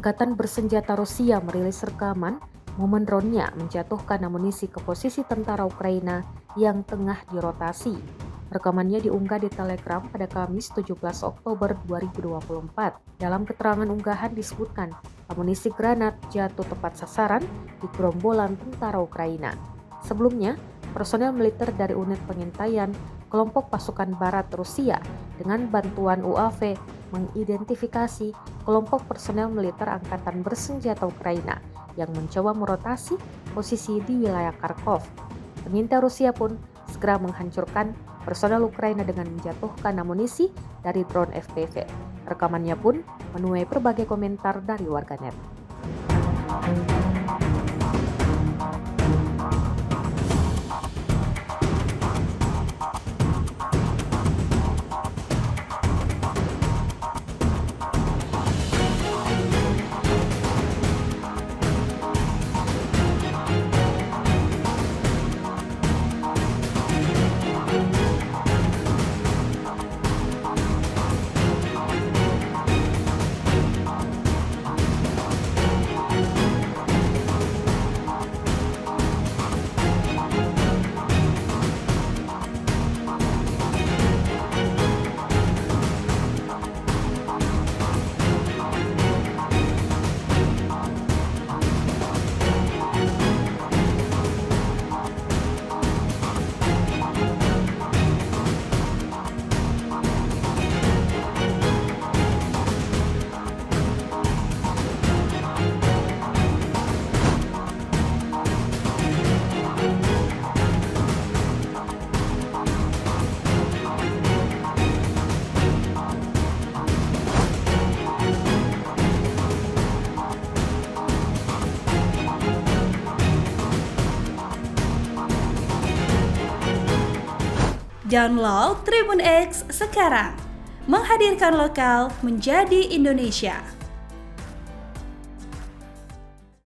Angkatan bersenjata Rusia merilis rekaman momen drone-nya menjatuhkan amunisi ke posisi tentara Ukraina yang tengah dirotasi. Rekamannya diunggah di Telegram pada Kamis 17 Oktober 2024. Dalam keterangan unggahan disebutkan, amunisi granat jatuh tepat sasaran di gerombolan tentara Ukraina. Sebelumnya, personel militer dari unit pengintaian kelompok pasukan barat Rusia dengan bantuan UAV mengidentifikasi kelompok personel militer angkatan bersenjata Ukraina yang mencoba merotasi posisi di wilayah Kharkov. Pengintai Rusia pun segera menghancurkan personel Ukraina dengan menjatuhkan amunisi dari drone FPV. Rekamannya pun menuai berbagai komentar dari warganet. Download Tribun X sekarang, menghadirkan lokal menjadi Indonesia.